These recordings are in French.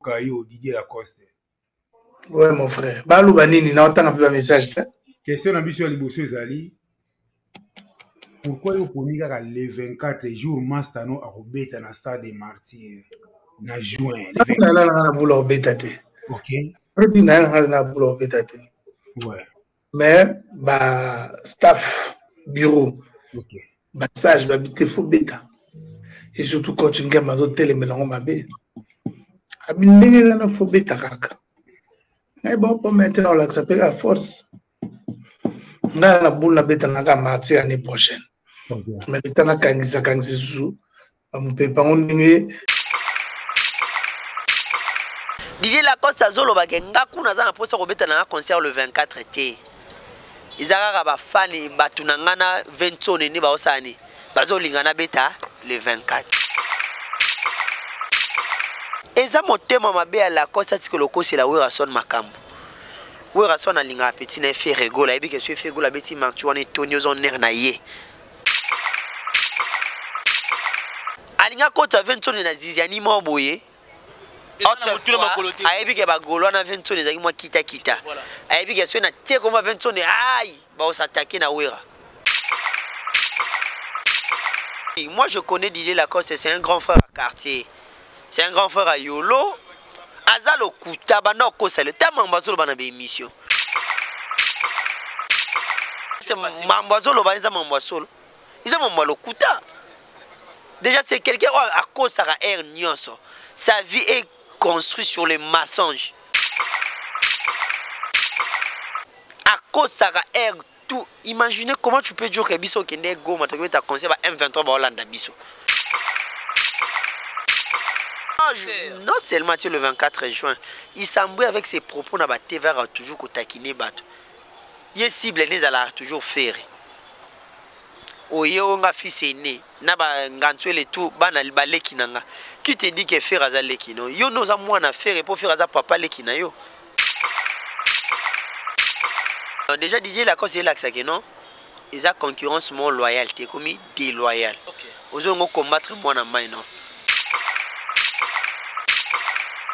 Kayo, Didier Lacoste. Ouais, mon frère. Balou Banini, n'a autant un message. Question d'ambition à Liboso Zali. Pourquoi il y a les 24 jours Mastano à Robeta dans le stade des Martyrs en juin? Ok. Ouais. Mais, bah, staff, bureau, ok. Bah, ça, je vais habiter faux bêta. Et surtout quand tu me dis que les mélanges ma bête. Abîmer la faux bêta kaka. Mais bon, pour maintenant, on s'appelle la force. On a la boule la bêta n'a qu'à martyr l'année prochaine. Mais bêta n'a qu'à ngisa sous. On peut pas en DJ Lacoste azolo bagenga kuna za na posa kobeta na concert le 24 été. Izaka ba fan batu na ngana 20 tone ni ba osani. Bazo lingana beta le 24. Eza motema mabe ya Lacoste atiko lokosi la Werason makambo. Werason alinga petit na fait regola ebi ke fait regola beti mantuane Tonio zoner na ye. Alinga kota 20 tone na ziziani mo boye. Ayebi ke bagolo na 20 tonnes ezaki mwa kita ayebi ke so na tie koma 20 tonnes aïe ba s'attaquer na Wera. Moi je connais Didier Lacoste, c'est un grand frère à quartier, c'est un grand frère à Yolo azalo kuta bana ko sale tamambazolo bana be émission c'est mambazolo bana za mambazolo ils ont mambalo kuta déjà c'est quelqu'un à cause ça air nyonso sa vie est construit sur les mensonges. À cause ça air tout. Imaginez comment tu peux dire que Bisso qui est go, tu as conseillé M23 à Hollande Bisso. Non seulement le 24 juin, il s'embrouille avec ses propos dans TV toujours qu'on taquiner battre. Il est cible né à toujours faire. Oye on a fils aîné, na ba ngantwele tout bana baleki nanga. Qui te dit que faire à l'équino? Yo nous a moins à faire et pour faire à papa l'équina yo. Déjà Didier Lacoste est là que non? Ils ont concurrence mon loyauté comme déloyal. Aux gens combattre moi na main non.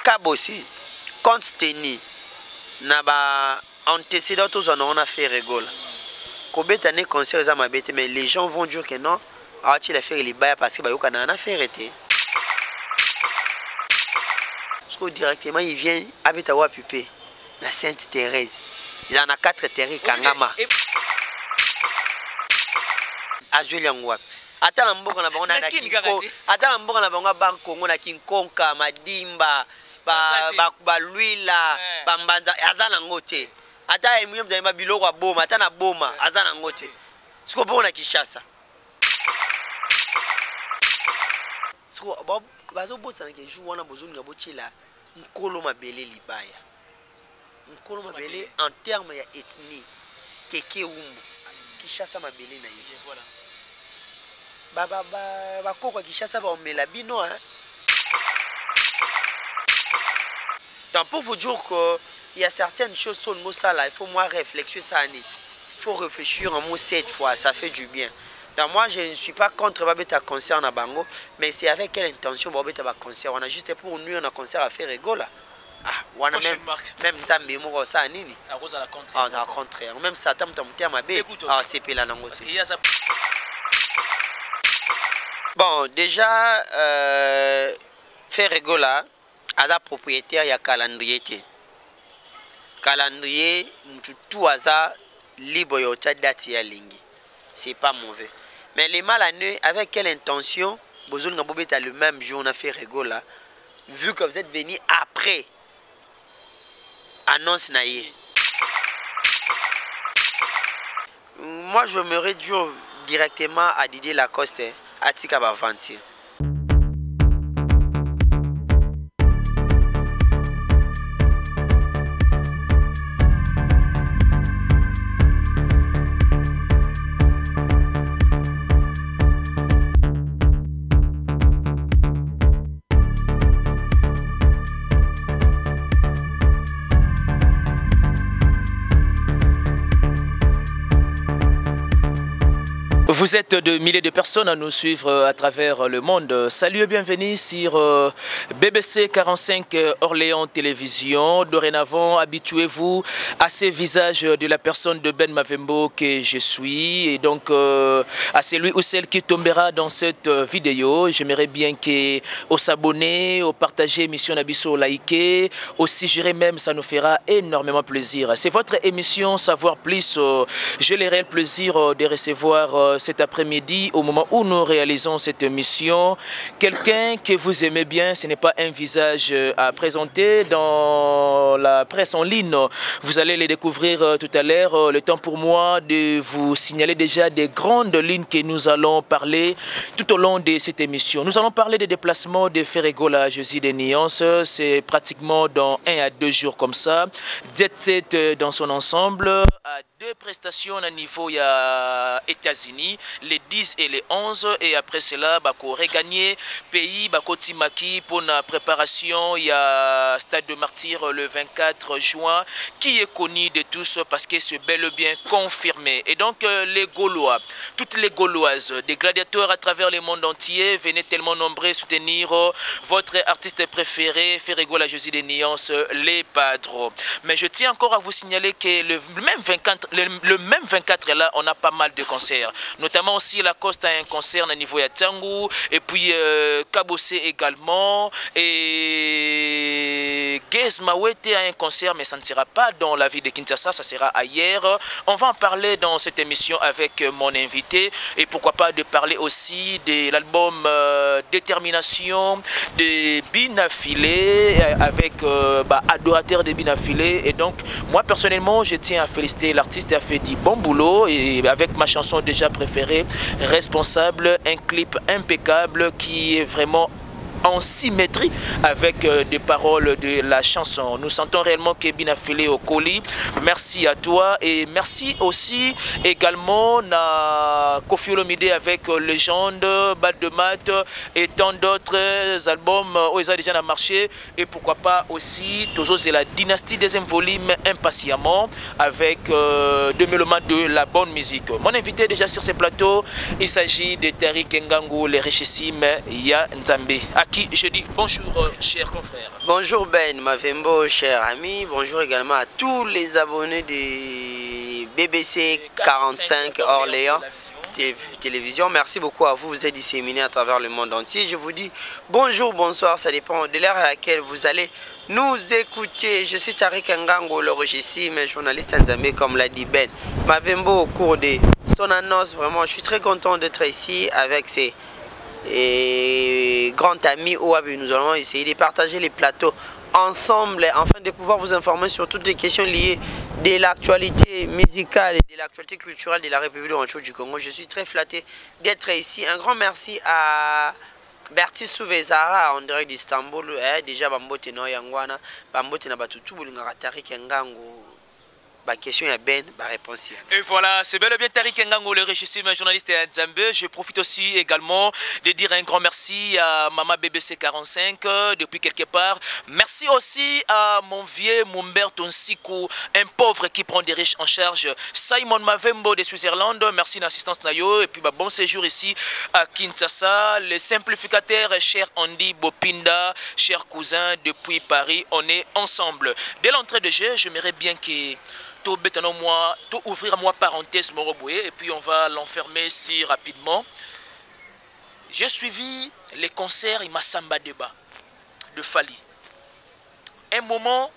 Kabossi, compte tenu na ba antécédent tous on a fait rigole. Kobeta ne concert za mabete mais les gens vont dire que non. Ah tu l'as fait les bails parce que ba yo kana na faire été. Directement il vient habiter à Pupé la Sainte Thérèse. Il en a 4 terrains Kangama. À Julien Wap. Attends mboka na bango na Kinko. Attends mboka na bango ba Kongo na Kinkonka Madimba ba Luila ba Mbanza azana ngote. Ata emiyo mzamba biloko boma ata na boma azana ngote. Siko bona Kishasa. Siko bazo botsa na ke jou wana bozoni ga botila. Nkolo mabele libaya. Nkolo mabele en termes ya ethnie. Keke umbu. Kishasa mabele na ye. Voilà. Ba koko Kishasa ba omela bino hein. Donc pour vous dire que il y a certaines choses sur le mot ça là, il faut moi réfléchir ça il faut réfléchir en mot 7 fois, ça fait du bien. Donc moi je ne suis pas contre Babeta concert na bango, mais c'est avec quelle intention Babeta va concert? On a juste pour nous on a concert à faire rigola. Ah, on a même ça mémoire ça nini. À cause de la contraire. Ah, ça contraire. Même ça tam ma bé. Ah, c'est pela nango. Parce qu'il y a ça. Bon, déjà faire rigola à la propriétaire il y a calendrier. Calendrier tout hasard libre yota date ya lingi. C'est pas mauvais. Mais les mal à nœuds, avec quelle intention, Bozon Ngabobet a le même jour, on a fait rigola, vu que vous êtes venu après, annonce naïe. Moi, je me réduis directement à Didier Lacoste, à Tika Bavantir. Vous êtes de milliers de personnes à nous suivre à travers le monde. Salut et bienvenue sur BBC 45 Orléans Télévision. Dorénavant, habituez-vous à ces visages de la personne de Ben Mavembo que je suis. Et donc, à celui ou celle qui tombera dans cette vidéo, j'aimerais bien que vous s'abonner, au partager l'émission Nabiso, au liker. Aussi, j'irai même, ça nous fera énormément plaisir. C'est votre émission Savoir Plus. J'ai le réel plaisir de recevoir cet après-midi, au moment où nous réalisons cette émission, quelqu'un que vous aimez bien. Ce n'est pas un visage à présenter dans la presse en ligne. Vous allez les découvrir tout à l'heure. Le temps pour moi de vous signaler déjà des grandes lignes que nous allons parler tout au long de cette émission. Nous allons parler des déplacements de Ferregola à Jésus des Nuances. C'est pratiquement dans 1 à 2 jours comme ça. Jet Set dans son ensemble, à 2 prestations à niveau États-Unis, les 10 et les 11, et après cela, bako regagner pays, bako timaki pour la préparation. Il y a Stade de Martyrs le 24 juin, qui est connu de tous parce que c'est bel et bien confirmé. Et donc les Gaulois, toutes les Gauloises, des gladiateurs à travers le monde entier, venez tellement nombreux soutenir votre artiste préféré, Ferregola Jésus des Nuances, les Padros. Mais je tiens encore à vous signaler que le même 24 là, on a pas mal de concerts. Notamment aussi la Costa a un concert au niveau de Tangou, et puis Kabosé également, et Gez Mawete a un concert, mais ça ne sera pas dans la ville de Kinshasa, ça sera ailleurs. On va en parler dans cette émission avec mon invité, et pourquoi pas de parler aussi de l'album Détermination de Binafilé, avec adorateur de Binafilé. Et donc moi personnellement je tiens à féliciter l'artiste, a fait du bon boulot, et avec ma chanson déjà préférée, Responsable, un clip impeccable qui est vraiment en symétrie avec des paroles de la chanson. Nous sentons réellement que Binafilé au colis. Merci à toi, et merci aussi également à Kofi Olomide avec Légende, Bad de Mat et tant d'autres albums où ils ont déjà marché. Et pourquoi pas aussi toujours la dynastie deuxième volume impatiemment avec deux mélomanes de la bonne musique. Mon invité déjà sur ce plateau, il s'agit de Tariq Ngango, le richissime Ya Nzambe. Qui je dis bonjour, chers confrères. Bonjour Ben Mavembo, cher ami. Bonjour également à tous les abonnés de BBC 45 Orléans Télévision. Merci beaucoup à vous. Vous êtes disséminés à travers le monde entier. Je vous dis bonjour, bonsoir. Ça dépend de l'heure à laquelle vous allez nous écouter. Je suis Tariq Ngango, le richissime journaliste Nzambe, comme l'a dit Ben Mavembo au cours de son annonce. Vraiment, je suis très content d'être ici avec ces grand ami Ouabi. Nous allons essayer de partager les plateaux ensemble afin de pouvoir vous informer sur toutes les questions liées de l'actualité musicale et de l'actualité culturelle de la République du Congo. Je suis très flatté d'être ici. Un grand merci à Berti Souvezara en direct d'Istanbul. Déjà Bambote no Yangwana, Bambote na batutu bulingara Tariq Ngango. Question à Ben, réponse. Et voilà, c'est bel et bien Tariq Ngango, le richissime journaliste à Nzambe. Je profite aussi également de dire un grand merci à Maman BBC 45 depuis quelque part. Merci aussi à mon vieux Mumberto Nsiku, un pauvre qui prend des riches en charge. Simon Mavembo de Switzerland, merci d'assistance Nayo. Et puis bon séjour ici à Kinshasa. Les simplificateurs, cher Andy Bopinda, cher cousin depuis Paris, on est ensemble. Dès l'entrée de jeu, j'aimerais bien que tout ouvrir moi parenthèse Moroboué, et puis on va l'enfermer si rapidement. J'ai suivi les concerts Imasamba Deba de Fali. Un moment,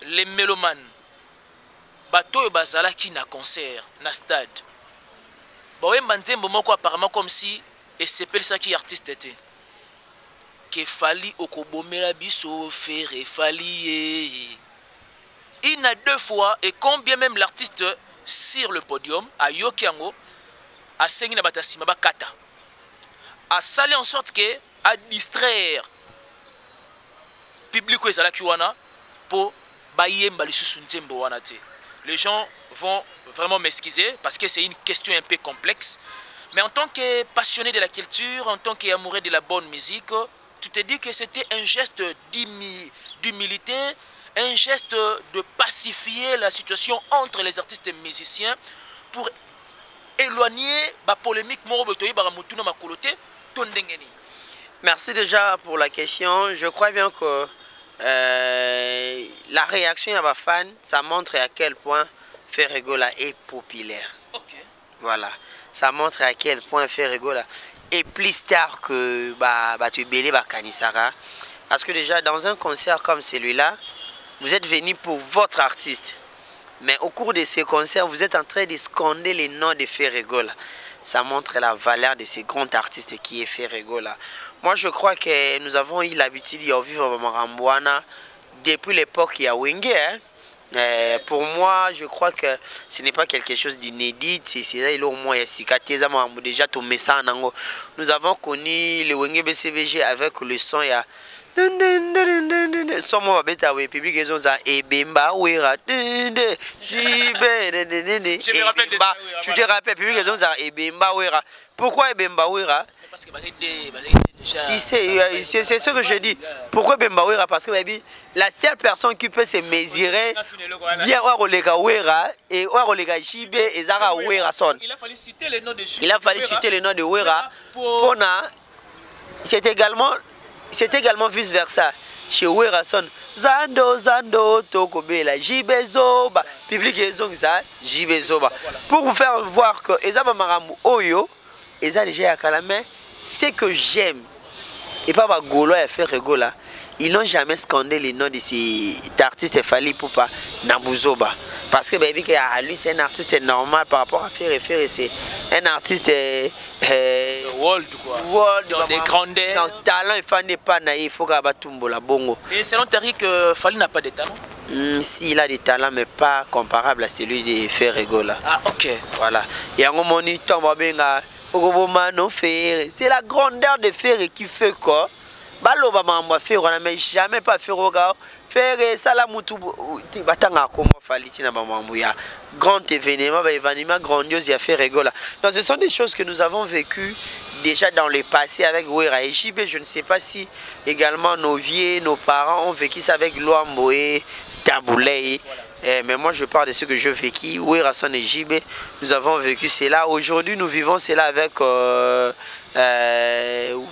les mélomanes, bateau et bazala qui na concert, na stade. Bah un moment quoi apparemment comme si et c'est ça qui artiste était. Que Fali okobomela biso faire Fali. Il y a 2 fois, et combien même l'artiste sur le podium, à Yokiango, à Sengi Nabatasima Kata, a salé en sorte que, à distraire le public pour les gens vont vraiment m'excuser parce que c'est une question un peu complexe. Mais en tant que passionné de la culture, en tant qu'amoureux de la bonne musique, tu te dis que c'était un geste d'humilité, un geste de pacifier la situation entre les artistes et musiciens pour éloigner la polémique Merci déjà pour la question. Je crois bien que la réaction à ma fan, ça montre à quel point Ferregola est populaire. Okay. Voilà, ça montre à quel point Ferregola est plus star que Batubele Kanisara. Parce que déjà dans un concert comme celui-là, vous êtes venu pour votre artiste. Mais au cours de ces concerts, vous êtes en train de scander les noms de Ferregola. Ça montre la valeur de ces grands artistes qui est Ferregola. Moi, je crois que nous avons eu l'habitude de vivre au Marambouana depuis l'époque Yawenge. Pour moi, je crois que ce n'est pas quelque chose d'inédit. C'est au moins déjà nous avons connu le Wenge BCVG avec le son. Je me rappelle de ça. Tu te rappelles, pourquoi Ebemba Wera? Si c'est ce que je dis. Pourquoi Ebemba Wera? Parce que la seule personne qui peut se mesurer bien Warolega Wera et Warolega Jibe et Zara Wera son. Il a fallu citer le nom de Jibe. Il a fallu citer le nom de Wera. C'est également vice versa. Chez Werason, Zando, Tokobela, Jibezoba, public Jibezoba. Pour vous faire voir que Ezaba Maramu Oyo, Eza déjà à Kalamé, c'est que j'aime. Et pas Golo et Ferregola, ils n'ont jamais scandé les noms de ces artistes Fali Poupa Nabuzoba. Parce que lui, c'est un artiste normal par rapport à Ferre. C'est un artiste world, quoi. World, dans des grandeurs. Dans talent, il n'est pas naïf, il faut qu'il y ait bongo. Et selon Tariq, Fali n'a pas de talent? Si, il a des talents, mais pas comparable à celui de Ferregola. Ah, ok. Voilà. Il y a un moment c'est la grandeur de Ferre qui fait quoi? Baloba mamba Ferre, mais jamais pas Ferre. Ferre, Salamutu, Batanga, comment Falitina Bamambouya. Grand événement grandiose, il y a Ferregola. Donc, ce sont des choses que nous avons vécues déjà dans le passé avec Wera et Jibe. Je ne sais pas si également nos vieux, nos parents ont vécu ça avec Loamboé, Taboulé. Mais moi, je parle de ce que je vécu. Wera son et Jibe, nous avons vécu cela. Aujourd'hui, nous vivons cela avec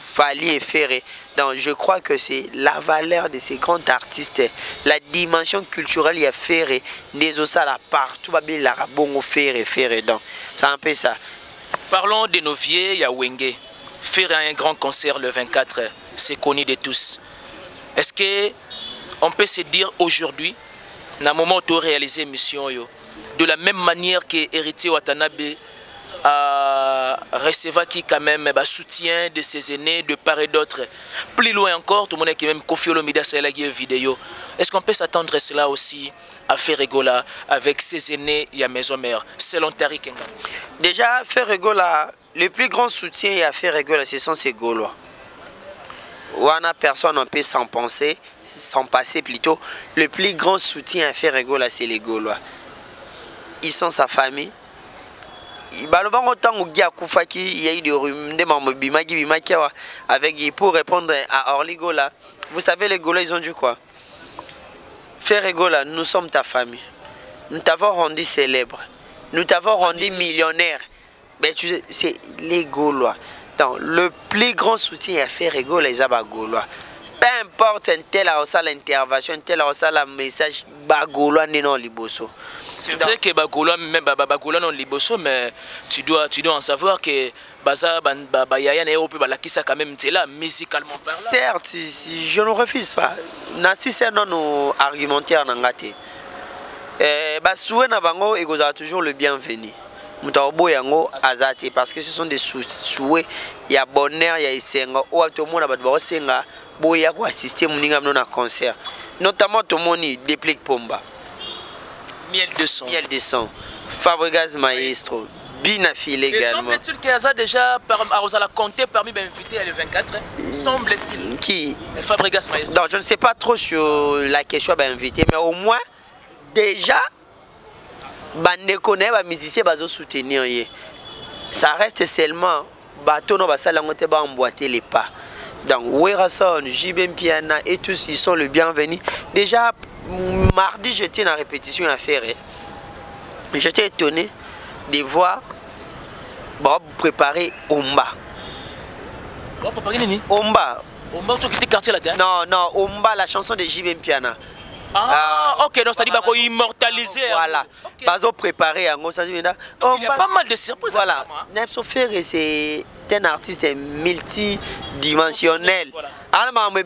Fali et Ferre. Donc, je crois que c'est la valeur de ces grands artistes, la dimension culturelle, il y a Ferre, des osala partout, la bongo Ferre. Donc, c'est un peu ça. Parlons de nos vieux, il y a Wenge. Ferre a un grand concert le 24, c'est connu de tous. Est-ce qu'on peut se dire aujourd'hui, dans le moment où tu as réalisé mission, de la même manière que Héritier Watanabe à recevoir qui quand même soutien de ses aînés de part et d'autre. Plus loin encore, tout le monde qui même Kofi Olomide c'est la vidéo. Est-ce qu'on peut s'attendre cela aussi à Ferregola avec ses aînés et à Maison Mère selon Tariq Enga? Déjà, Ferregola, le plus grand soutien à Ferregola, ce sont ces Gaulois. Wana personne ne peut s'en penser, s'en passer plutôt. Le plus grand soutien à Ferregola, c'est les Gaulois. Ils sont sa famille. Il y a eu des rumeurs avec pour répondre à Orligola. Vous savez, les Gaulois, ils ont dit quoi? Ferregola, nous sommes ta famille. Nous t'avons rendu célèbre. Nous t'avons rendu millionnaire. Mais tu sais, c'est les Gaulois. Donc, le plus grand soutien à Ferregola, les Gaulois. Peu importe un tel a reçu l'intervention, un tel a reçu le message, Gaulois n'est non liboso. C'est vrai que Bagoulan non liboso, mais tu dois en savoir que Baza Yaya n'est pas qui ça quand même là musicalement parlant. Certes, je ne refuse pas. Si c'est non argumentaire n'angate. Souhait na bango et goza toujours le bienvenu. Mutabo yango azate parce que ce sont des souhaits, il y a bonheur, il y a isenga ou tout le monde a ba senga boya ko assister muninga na concert. Notamment tout le monde déplique Pomba. Miel de son. Fabregas Maestro. Binafil également. Semble-t-il qu'il y a déjà compté parmi les invités le 24? Semble-t-il. Qui? Fabregas Maestro. Donc je ne sais pas trop sur la question d'invité, mais au moins, déjà, les musiciens vont soutenir. Ça reste seulement, bateau no basalangote ba emboîter les pas. Donc, Werason, JB Piana et tous, ils sont le bienvenu. Déjà, mardi, j'étais en répétition à faire. J'étais étonné de voir Bon, préparer Omba. Bon, préparer Nini? Omba. Omba, tu quittes quartier là-dedans? Non, non, Omba, la chanson de JB Mpiana. Ok, donc ça dit qu'il faut immortaliser. Voilà. Bazo préparer en gros, ça dit maintenant. Il y a pas mal de surprises. Voilà. Nepso Ferre, c'est un artiste multidimensionnel. Alors, mais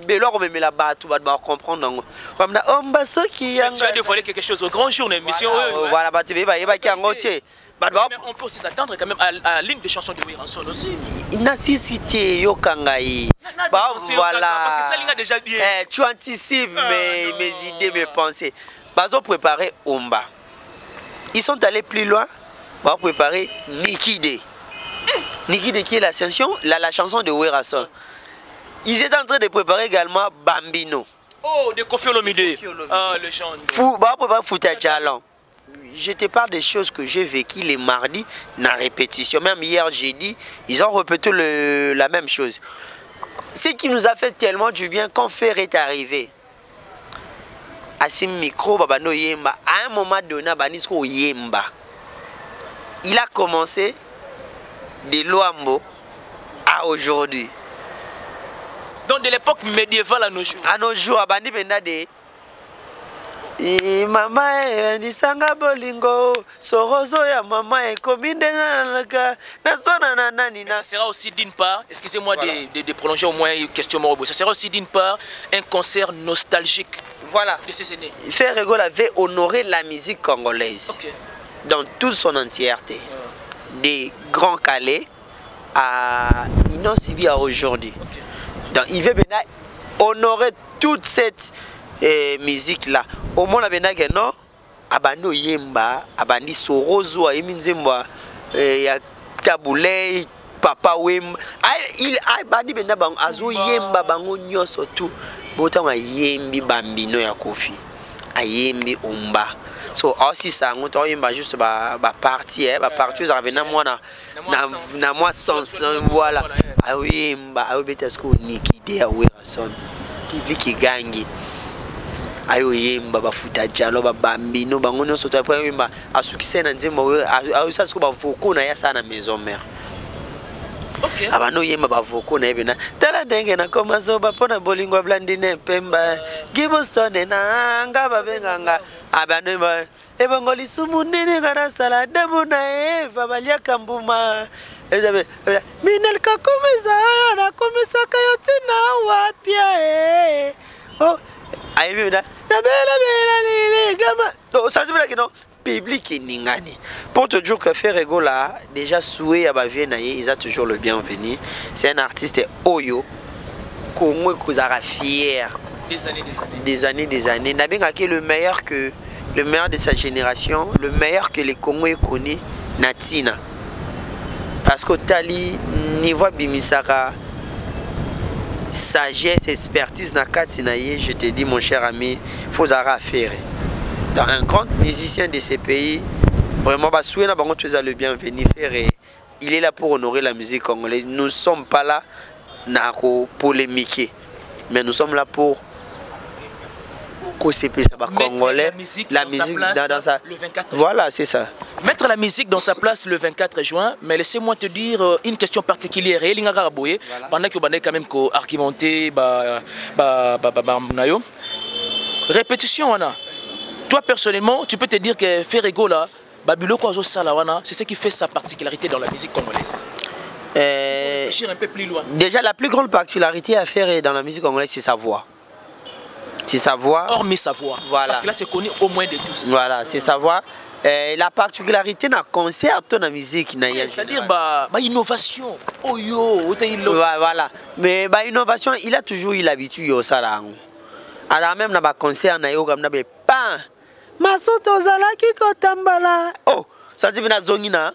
la batte, tu vas comprendre. Comme Omba, ce qui tu as dévoilé quelque chose au grand jour, l'émission. Voilà, bah tu vas y avoir qui en côté. Mais on peut aussi s'attendre quand même à l'une des chansons de Wiranson aussi. Il n'a si cité Yokangai. Bah voilà. Parce que ça, il a déjà bien. Tu anticipes mes idées, mes pensées. Bazo préparer Omba. Ils sont allés plus loin. Bah préparer Nikide. Nikide qui est la chanson de Wiranson. Ils étaient en train de préparer également Bambino. Oh, de Koffi Olomide. Ah, légende. Bah préparer Fouta Djalon. Je te parle des choses que j'ai vécues les mardis dans la répétition. Même hier, jeudi, ils ont répété la même chose. Ce qui nous a fait tellement du bien quand Ferre est arrivé. À ce micro, à un moment donné, il a commencé de Loambo à aujourd'hui. Donc de l'époque médiévale à nos jours. À nos jours, à Bandi Bendade. Mama nisanga bolingo sorozo ya mama ekominde nalaka nasona nani na. Ça sera aussi d'une part, excusez-moi de prolonger au moins une question morobo. Ça sera aussi d'une part un concert nostalgique. Voilà. De ces années. Ferre Égaux avait honoré la musique congolaise dans toute son entièreté. Des Grands Calais à Inosibi à aujourd'hui. Donc il veut bien honorer toute cette musique là. Au moins la benage non abando yemba abandi sorozo ayiminzemba ya tabulei papa wemba il abandi benda bang azo yemba bango nyoso tout botanga yembi Bambino ya Koffi ayembi Omba so aussi ça on to yemba juste ba partie ba partie ça venait moi na moi sens voilà ayemba ayobeta sko Nikide ya Wiranson public gangi ayo yemba bafuta jalo ba Bambino bango nyonso to après yemba asukise na nzemba ayo sa sko ba voko na ya sana maison mère. OK. Abano yemba ba voko na ebena tala ndenge na koma zoba pona bolingo blandine pemba gibostone na ngaba benganga abano yemba ebongo lisumu nene ngana sala demo na eva balia kambuma minel kakomeza na komesa kayotina wapia oh aïe public ningani. Pour te dire que Ferre Égaux là, déjà souhait à Bavienne, ils ont toujours le bienvenu. C'est un artiste Oyo, Congo Kozara fier. Des années. Nabinga qui est le meilleur de sa génération, le meilleur que les Congolais connaissent, Natina. Parce que Tali, niveau Bimisara, sagesse, expertise na katinaye, je te dis mon cher ami, faut à faire. Dans un grand musicien de ces pays, vraiment bah souhait na bango tu as le bienvenu faire. Il est là pour honorer la musique congolaise. Nous ne sommes pas là pour polémiquer, mais nous sommes là pour congolais, la musique dans sa le 24 juin. Voilà, c'est ça. Mettre la musique dans sa place le 24 juin, mais laissez-moi te dire une question particulière. Pendant que vous avez quand même argumenté, répétition, toi personnellement, tu peux te dire que Ferre Égaux là, c'est ce qui fait sa particularité dans la musique congolaise. Un peu plus loin. Déjà, la plus grande particularité à faire dans la musique congolaise, c'est sa voix. C'est sa voix. Hormis sa voix. Voilà. Parce que là, c'est connu au moins de tous. Voilà, c'est sa voix. La particularité dans le concert, dans la musique, c'est-à-dire innovation. Oh yo, voilà. Mais innovation, il a toujours eu l'habitude de ça. Alors même dans le concert, il y a pas. Masoto zalaki kotambala. Oh, ça dit na zongina.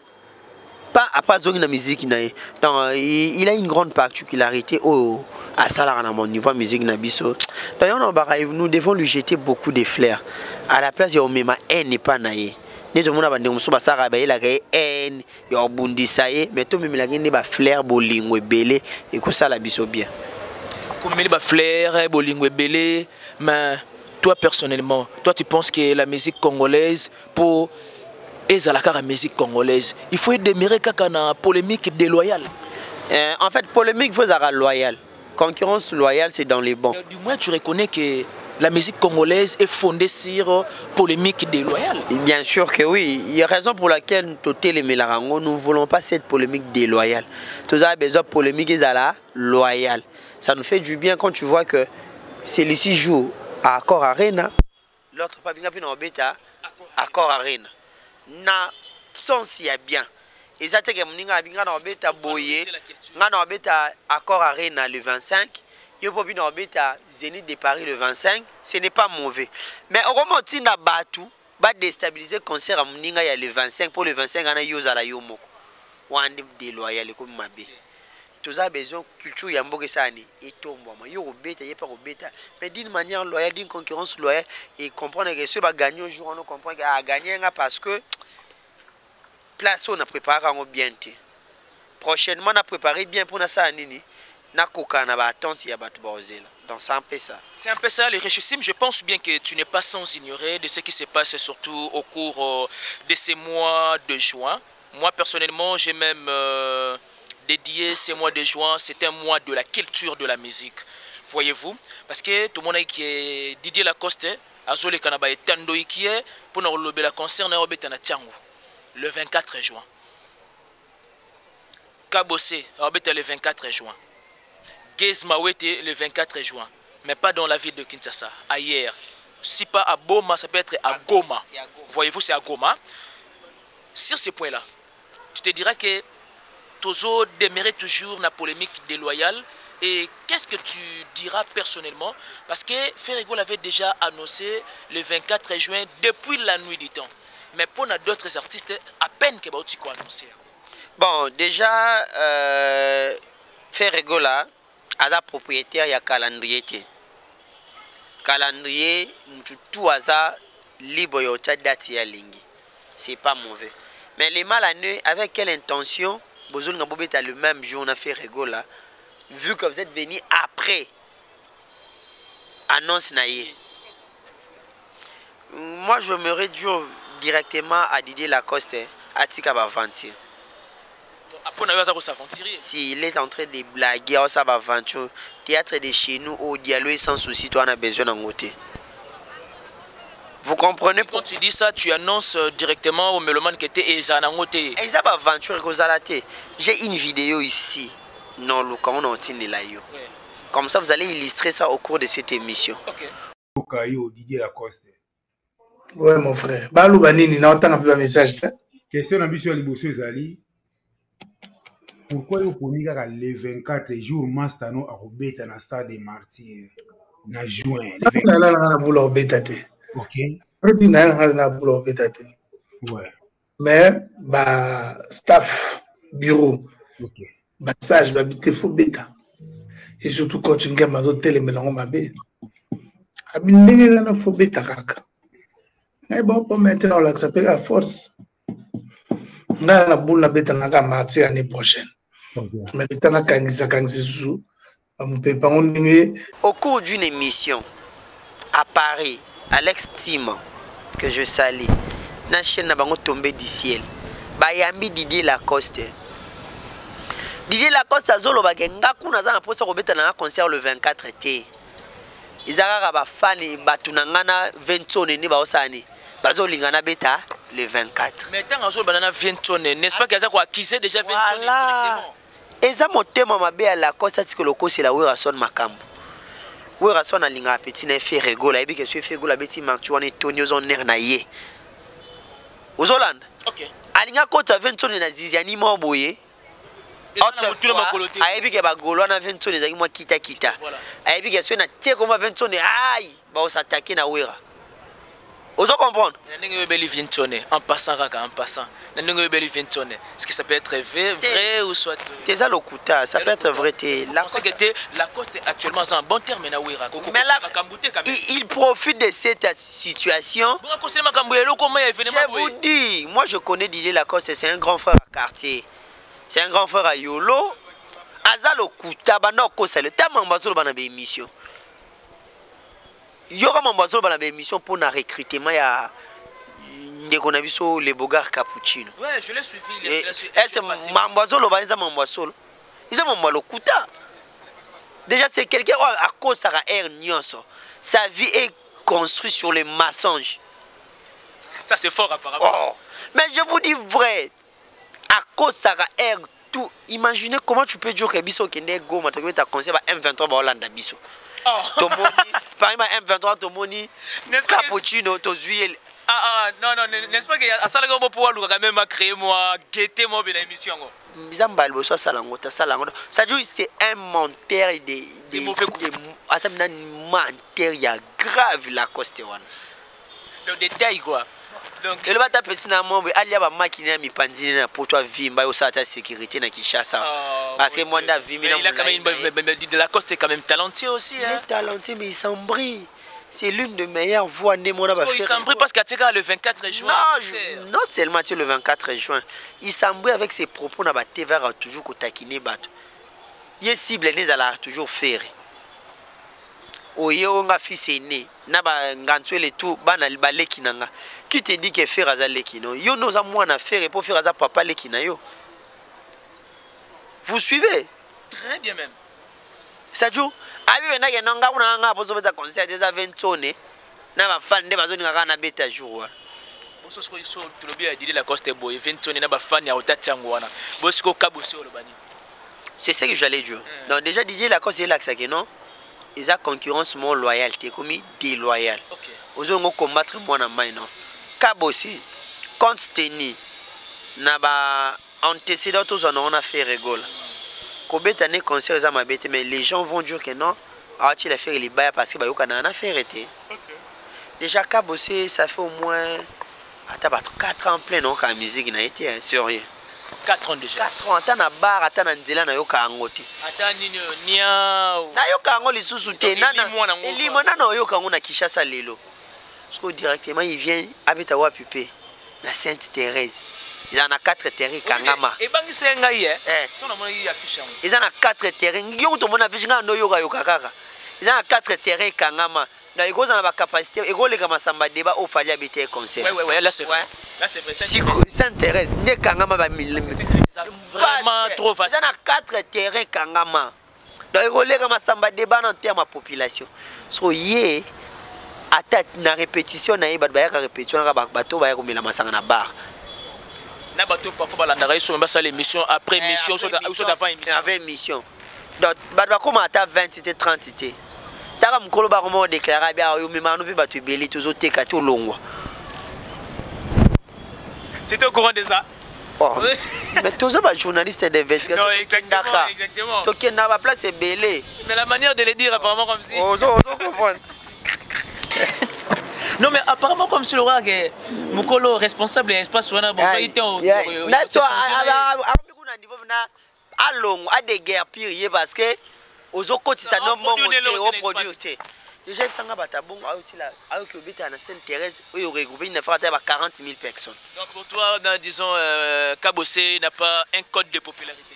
Pas après zongina musique na. Donc il a une grande particularité au à ça mon niveau musique na biso. D'ailleurs nous devons lui jeter beaucoup de fleurs. À la place de mema n'est pas naé. Ni tout le monde a bandé so basara ba ila ga en yo bundisa ye mais to memi la ngene ba fleur bolingo belé et ko ça la biso bien. Comme meli ba fleur bolingo belé mais toi personnellement, toi tu penses que la musique congolaise pour ezalaka la musique congolaise. Il faut démarrer kaka na polémique déloyale. En fait, polémique, il faut être loyal. Concurrence loyale, c'est dans les bons. Du moins, tu reconnais que la musique congolaise est fondée sur polémique déloyale. Bien sûr que oui. Il y a raison pour laquelle nous ne voulons pas cette polémique déloyale. Tous avons besoin de polémique loyale. Ça nous fait du bien quand tu vois que celui-ci joue à Accor Arena, l'autre pas bien à Accor Arena. Na sens il y a bien. Et ça te que mninga binga na obeta boye, nga na obeta Accor Arena le 25. Yo pobi na obeta Zénith de Paris le 25, ce n'est pas mauvais. Mais au moment où na batu, ba déstabiliser concert à mninga ya le 25 pour le 25 ana yo za la yo moko. Wande déloyal comme mabe. Tous a besoin culture ya mboke sani et tombo ma yo obeta yé pas obeta mais d'une manière loyale, d'une concurrence loyale et comprendre que ceux va gagner au jour on comprend que a gagner parce que place on a préparé bien. Prochainement on a préparé bien pour na ça nini. Donc c'est un peu ça. C'est un peu ça, le régime. Je pense bien que tu n'es pas sans ignorer de ce qui se passe surtout au cours de ces mois de juin. Moi personnellement, j'ai même dédié ces mois de juin, c'est un mois de la culture de la musique. Voyez-vous? Parce que tout le monde qui est Didier Lacoste, Azole Kanaba et Tando qui est pour nous le concert le 24 juin. Kabossé, le 24 juin. Gez Mawete le 24 juin, mais pas dans la ville de Kinshasa, ailleurs. Si pas à Boma, ça peut être à Goma. Voyez-vous, c'est à Goma. Sur ce point-là, tu te diras que Tozo démérite toujours la polémique déloyale. Et qu'est-ce que tu diras personnellement? Parce que Ferrego l'avait déjà annoncé le 24 juin depuis la nuit du temps. Mais pour d'autres artistes, à peine que Baouti quoi annoncer. Bon, déjà, Ferrego là, Aza propriétaire, il y a calendrier. Calendrier, tout hasard, libre et date ya lingi. C'est pas mauvais. Mais les mal à nœuds, avec quelle intention, Bozol Ngabobet a le même jour, on a fait Ferrego vu que vous êtes venu après, annonce naïe. Moi, je me réduis directement à Didier Lacoste, à Tika Bavantir. Si il est en train de blaguer, ça va aventure. Théâtre de chez nous, au dialogue sans souci, toi on a besoin d'en côté. Vous comprenez? Quand tu dis ça, tu annonces directement au mélomane qui était Ezanangote. Eza va aventure que j'ai une vidéo ici. Non, le quand on tient là. Comme ça, vous allez illustrer ça au cours de cette émission. Ok. Didier Lacoste. Ouais, mon frère. Balou Banini, n'a autant un peu un message. Question d'ambition Liboso Ezali. Pourquoi vous prenez le 24 jours Mastano à Robeta dans le stade des Martyrs en juin? Ok. Ouais. Mais staff, bureau, sage, il faut bêta. Et surtout quand tu as hôtel et mélange ma bête. Il faut bêta. Mais bon, pour maintenant, on s'appelle à force. On a la boule bêta dans Martyrs l'année prochaine. Mais au cours d'une émission à Paris, Alex Tim, que je salue, la chaîne n'a pas tombé du ciel. Bayambi Didier Lacoste. Didier Lacoste a zolo bagenga kuna za na posa robeta na concert le 24 été. Izaka ba fani batunangana 20 ni ba osani. Bazo lingana beta le 24. Mais tant que banana 20 tonnes, n'est-ce pas qu'ils ont acquis déjà 20 tonnes directement? Et ça mon thème m'a bé à la Costa Tikoloko c'est la Werason Makambo. Werason a linga petit na fait Ferrego là et puis que ce Ferrego la beti mantuane Tony aux honneurs na yé. Aux Hollande. OK. Alinga kota 20 tonnes na ziziani mo boye. Autre fois, a ebi ke ba golo na 20 tonnes ezaki mo kita. A ebi ke ce na tie comme 20 tonnes aïe, ba s'attaquer na Wera. Vous comprenez? En passant, en passant. Est-ce que ça peut être vrai ou soit. C'est ça le Kuta, ça peut être vrai. La Coste est actuellement en bon terme. Mais il profite de cette situation. Je vous dis, moi je connais Didier Lacoste, c'est un grand frère à quartier. C'est un grand frère à Yolo. Azalo Kuta, c'est le thème en émission. Il y aura mon bateau dans l'émission pour le recrutement. ndeko na biso le Bogar Cappuccino. Ouais, je l'ai suivi. Est-ce que Mambozo le banisa Mambozo? Ils ont mon lokuta. Déjà c'est quelqu'un à cause ça a air nyonso. Sa vie est construite sur les mensonges. Ça c'est fort apparemment. Oh. Mais je vous dis vrai, à cause ça a air tout. Imaginez comment tu peux dire que biso kende go ma tu as conseillé M23 ba Hollande biso. Tomoni, par exemple M23 Tomoni, Cappuccino, Tozuye. Non, n'est-ce pas que à ça le pouvoir quand même a créé moi guetter moi bien l'émission. Bizambalbo ça salango, ça dit c'est un menteur des mauvais coups. Ça me donne menteur, il y a grave la coste one. Le détail quoi. Donc et le bata pesina mombe ali ba makina mi panzini na poto vimba yo sata sécurité na Kinshasa. Parce que moi vimbi il a quand même de la coste est quand même talentueux aussi hein. Il est talentueux mais il s'embrouille. C'est l'une des meilleures voix de mon abat. Il s'embrouille parce qu'à le 24 juin. Non seulement le 24 juin, il s'embrouille avec ses propos na ba TV toujours ko taquiner bato. Il cible les ala toujours faire. Oye onga fils aîné na ba ngantwe le tout bana baleki nanga. Qui te dit que faire à l'équino? Yo nous a moins à faire et pour faire à papa l'équina yo. Vous suivez? Très bien même. Ça joue. Avi na ke nanga una nga poso beta concert des aventone. Na ba fan de bazoni nga na beta jour. Poso so so tulobi a dit la coste boy aventone na ba fan ya otatyango wana. Bosiko kabosi o lobani. C'est ce que j'allais dire. Donc déjà Didier Lacoste est là que non. Ils ont concurrence mon loyauté comme déloyal. OK. Aux on combattre moi na main non. Kabosi compte tenu na ba antécédents tous on a fait rigole. Kobeta ne concert za mabete mais les gens vont dire que non, a tu la faire les bails parce que ba yoka na affaire été. OK. Déjà Kabosi ça fait au moins ata ba 4 ans plein non ka musique na été sérieux. 4 ans déjà. 4 ans ata na bar ata na nzela na yoka ngoti. Ata nini nia. Na yoka ngoli susu te nana. Elimo nana yoka ngona Kinshasa lelo. Parce que directement il vient habiter à Pupé, la Sainte-Thérèse. Il en a 4 terrains Kangama. Et bangi c'est ngai ils en a 4 terrains. Yo to mona affiche ngano yoga yokaka. Ils en a 4 terrains Kangama. Na ego na ba capacité ego le kama samba débat au fallait habiter concert. Ouais, là c'est vrai. Là c'est vrai. Sainte-Thérèse, ne Kangama ba vraiment trop facile. Ils en a 4 terrains Kangama. Na ego le kama samba débat en termes de population. So yé ata na répétition na yeba ba répétition na bato ba ko mela masanga na bar na bato parfois balandaka iso même ça l'émission après émission ou avant émission avec émission donc ba comme ata 20 c'était 30 c'était taka mkolo ba ko déclarer bien yo même anu pe bato belé toujours teka to longwa c'était au courant de ça. Oh mais tous les journalistes d'investigation non exactement donc na ba place est belé mais la manière de le dire apparemment comme si ozo comprendre. Non mais apparemment comme sur le roi que Mukolo responsable espace sur un bon été na to a niveau na along a des guerres pire parce que ozo kotisa no mongo te o produire déjà sanga bata bongo autila ayo bita na Sainte-Thérèse oyo regroupé na fata ba 40 000 personnes. Donc pour toi disons Kabossé n'a pas un code de popularité.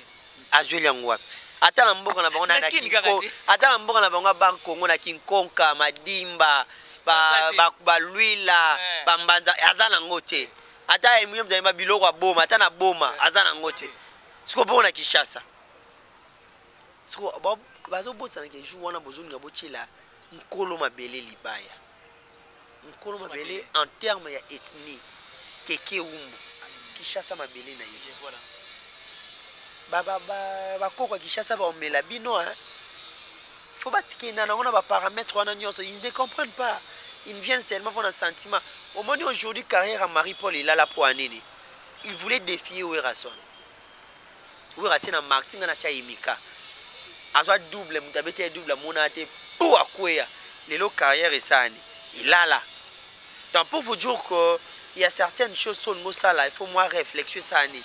A Julien Ngwa ata na mboka na bango na Kinko ata na mboka na bango ba Kongo na Kinkonka Madimba ba Luila ba Mbanza azana ngote ata emiyo mzayima biloko boma ata na boma azana ngote siko bona Kinshasa siko bazo botsa na keju wana bozuni nga botchela nkolo mabele libaya nkolo mabele en terme ya ethnie keke umbu Kinshasa mabele na ye voilà ba koko Kinshasa ba omela bino hein faut pas que na on a paramètres on a ils ne comprennent pas ils viennent seulement pour un sentiment au moment aujourd'hui carrière à Marie-Paul il a la poignée il voulait défier Werason Weratina marketing na cha imika azwa double mutabete double monate pour akwea lelo carrière et ça il a là donc pour vous dire que il y a certaines choses sur le mot ça là il faut moi réfléchir ça il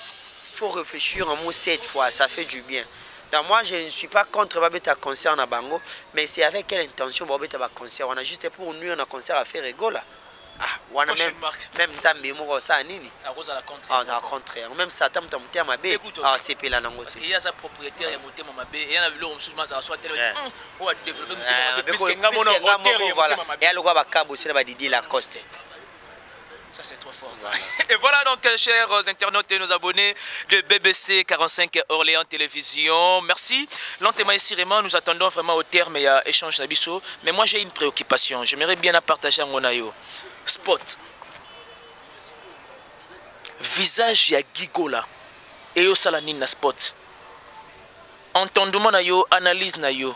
faut réfléchir en mot 7 fois ça fait du bien. Donc moi je ne suis pas contre Babeta concert na bango mais c'est avec quelle intention Babeta ba concert on a juste pour nous on a concert à faire rigolo. Ah wana même ça mémo ça nini à cause à la contraire. Ah ça contraire même ça tam tam terme mabe ah c'est pela nango parce qu'il y a sa propriétaire ya motema mabe et y en a vu l'homme souvent ça soit tel on va développer motema mabe puisque ngamo na hauteur voilà et alors ba Kabossé ba Didier Lacoste Ça, c'est trop fort, ça. Et voilà donc, chers internautes et nos abonnés de BBC 45 Orléans Télévision. Merci. Lentement et sérieusement, nous attendons vraiment au terme et à échange d'Abisso. Mais moi, j'ai une préoccupation. J'aimerais bien la partager en Monayo. Spot. Visage ya Gigola. Et yo salanine na spot. Entendement na yo, analyse na yo.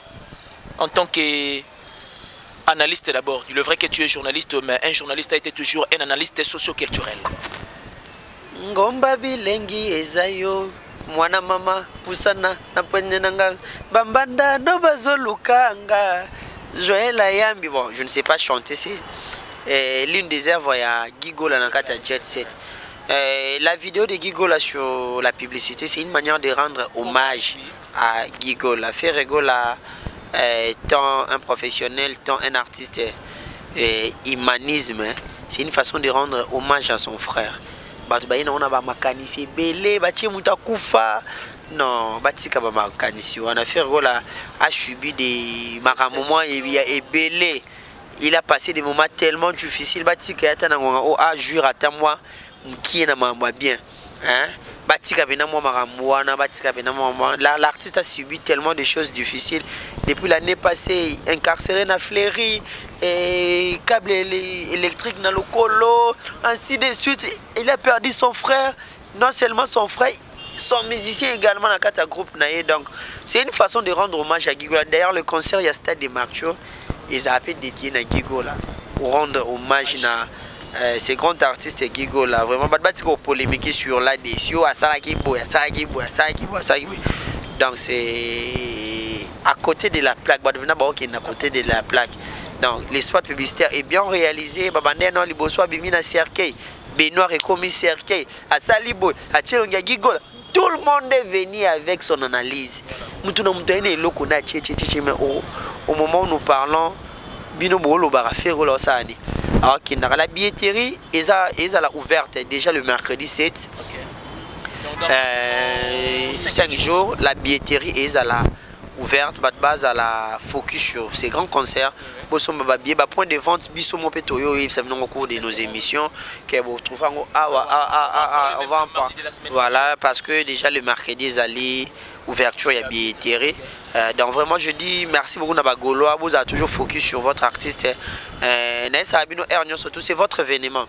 En tant que analyste d'abord. Il est vrai que tu es journaliste, mais un journaliste a été toujours un analyste socio-culturel. Ngomba bilengi ezayo mwana mama pusana na nanga bambanda no bazolukanga Joël Ayambi. Bon, je ne sais pas chanter, c'est l'une des œuvres à Gigola dans Kata Jet Set. La vidéo de Gigola sur la publicité, c'est une manière de rendre hommage à Gigola. Faire Gigola tant un professionnel, tant un artiste humanisme, c'est une façon de rendre hommage à son frère. On a makanisi belé, non, batika ba makanisi. On a fait Gigola a subi des moments et belé. Il a passé des moments tellement difficiles. Batika yatana ngo a jure à moi qui est bien, hein? L'artiste a subi tellement de choses difficiles depuis l'année passée, incarcéré dans Fleury, et câble électrique dans le colo, ainsi de suite. Il a perdu son frère, non seulement son frère, son musicien également dans le groupe. Donc c'est une façon de rendre hommage à Gigola. D'ailleurs le concert il y a Stade de Marcho, ils ont appelé dédié à Gigola pour rendre hommage à ces grands artistes Gigola. Vraiment pas de polémique sur la décision à Sarakibo, à Sarakibo, à Sarakibo, à Sarakibo. Donc c'est à côté de la plaque, à côté de la plaque. Donc l'espace publicitaire est bien réalisé. Babandeno Liboso Bimina Cercueil, Benoît est commis Cercueil, à Salibo, à Tchelonga Gigola. Tout le monde est venu avec son analyse. Au moment où nous parlons, Bino Bolo Barafé Rolosani. Alors la billetterie est ouverte déjà le mercredi 7. Okay. 5 jours, la billetterie est ouverte, base à la focus sur ces grands concerts. Point de vente, au cours de nos émissions. Voilà, parce que déjà le mercredi, ils ouverture et billetterie. Donc vraiment je dis merci beaucoup Nabagolo, vous avez toujours focus sur votre artiste. Surtout c'est votre événement.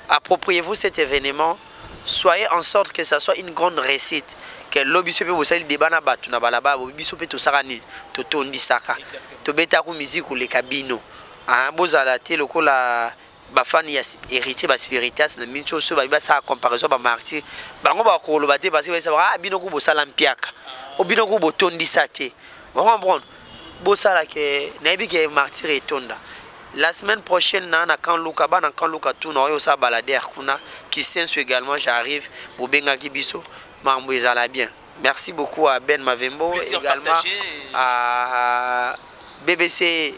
Appropriez-vous cet événement, soyez en sorte que ça soit une grande réussite. Que l'obispo peut vous débat na batu na balaba, l'obispo peut tout sarani, tout tondi saka. To beta ku musique ou les cabino. Ah bozala te lokola bafani ya héritier ba spiritas na mincho so ba sa comparaison ba martyr. Bango ba ko lo bate parce que ça va bino ku bosala mpiaka. Obino ku botondi sate. Vous comprenez? Bosala ke nabi ke martyr etonda. La semaine prochaine na kan luka ba na kan luka tout na yo sa balader kuna qui sensu également j'arrive pour benga kibiso. Bien. Merci beaucoup à Ben Mavembo, également à BBC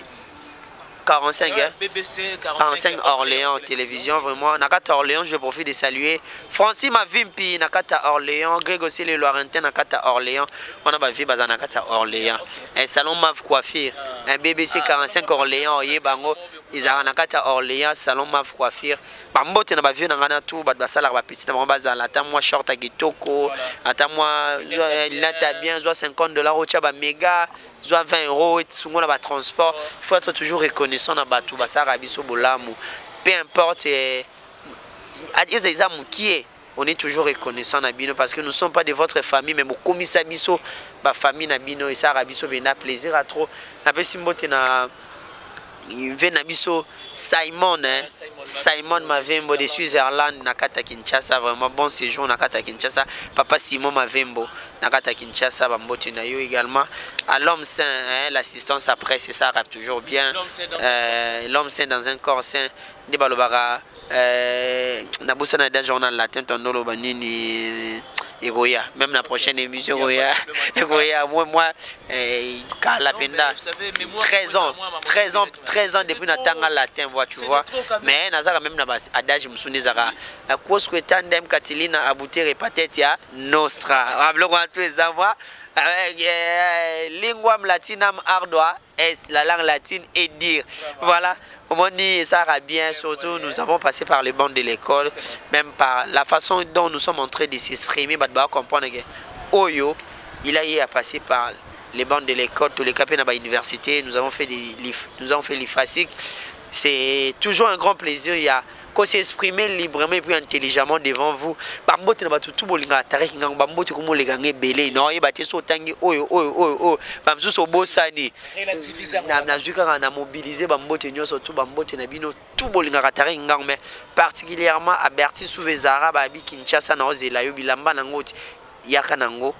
45, hein? BBC 45 Orléans Télévision. Vraiment, Nakata Orléans, je profite de saluer Francis Mavimpi, Nakata Orléans, Grégossi Le Loirentin, Nakata Orléans. On a vu Bazan Nakata Orléans. Un salon Mav Coiffure, un BBC 45 Orléans, Yebango, ils ont Nakata Orléans, salon Mav Coiffure. Bambote na bavieux na tout basala ba petit na bazala ata moi short à Gitoko ata moi lata bien soit $50 au tcha ba méga soit 20 € et sungo na ba transport. Il faut être toujours reconnaissant na batu basara biso bolamu, peu importe on est toujours reconnaissant na bino parce que nous ne sommes pas de votre famille mais mon commissaire biso ba famille na bino et ça rabiso bena plaisir à trop na pe simbote na Venabiso Simon, hein? Simon Mavembo de Switzerland, Nakata Kinshasa, vraiment bon séjour Nakata Kinshasa. Papa Simon Mavembo, Nakata Kinshasa, Bamboti Nayo également. À l'homme saint, hein? L'assistance après, c'est ça, rappe toujours bien. L'homme saint dans un corps saint. Debalobara, Nabusa Nada Journal Latin, Tondolo Banini. Egoya, même la prochaine émission, Egoya, moi, Kalapenda, 13 ans depuis Natanga Latin, tu vois. Mais Nazara même adage Msunizara, à cause que tandem Katilina Abouté Patetia Nostra, avec lingua latinam ardoa, la langue latine et dire. Voilà, au moins ça va bien. Surtout, nous avons passé par les bancs de l'école, même par la façon dont nous sommes en train de s'exprimer. Bah, comprendre que Oyo, il a eu à passer par les bancs de l'école, tous les capés dans l'université. Nous avons fait l'IFASIC. C'est toujours un grand plaisir. Il y a qu'on s'exprimer librement et puis intelligemment devant vous. Bambote na batu tubo linga tarek ngang bambote ko mo legange belé non e baté so tangi oyo bamzu so bosani na juka na mobiliser bambote nyoso tout bambote na bino tubo linga tarek ngang mais particulièrement à Berti Souvezara babi Kinshasa na ozela yo bilamba nangoti yaka nango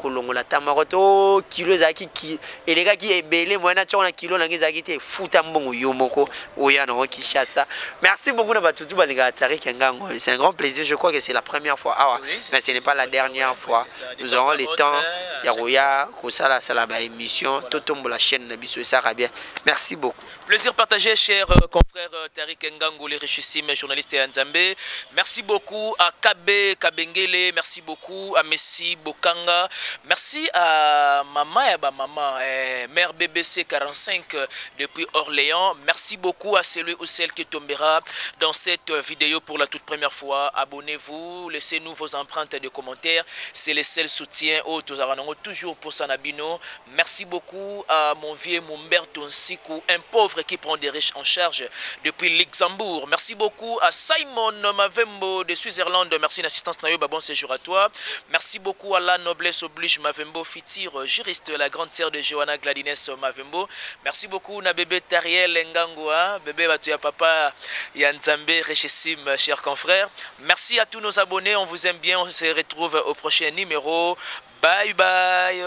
kolongola tamaroto kilo ezaki ki elekaki ebele mwana tshona kilo nangi ezaki te futa mbongo yo moko oya na Kinshasa. Merci beaucoup na batutu balinga Tariq Ngango. C'est un grand plaisir, je crois que c'est la première fois. Ah ouais, mais ce n'est pas la dernière fois. Nous aurons le temps ya roya kosala sala ba émission totombo la chaîne na biso ça bien. Merci beaucoup. Plaisir partagé, cher confrère Tariq Ngango, les richissimes journalistes et Nzambe. Merci beaucoup à Kabe Kabengele, merci beaucoup à Messi Bokanga. Merci à maman et à maman, mère BBC 45 depuis Orléans. Merci beaucoup à celui ou celle qui tombera dans cette vidéo pour la toute première fois. Abonnez-vous, laissez-nous vos empreintes de commentaires. C'est le seul soutien au toujours pour Sanabino. Merci beaucoup à mon vieux Mumberto Nsiku, un pauvre qui prend des riches en charge depuis Luxembourg. Merci beaucoup à Simon Mavembo de Suisse-Irlande. Merci l'assistance Nayoba, bon séjour à toi. Merci beaucoup à la noblesse oblige Mavembo Fitir, juriste de la grande sœur de Johanna Gladines Mavembo. Merci beaucoup na bébé Tariel Ngangoa, bébé Batuya Papa Yanzambe Rechesim, chers confrères. Merci à tous nos abonnés, on vous aime bien, on se retrouve au prochain numéro. Bye bye.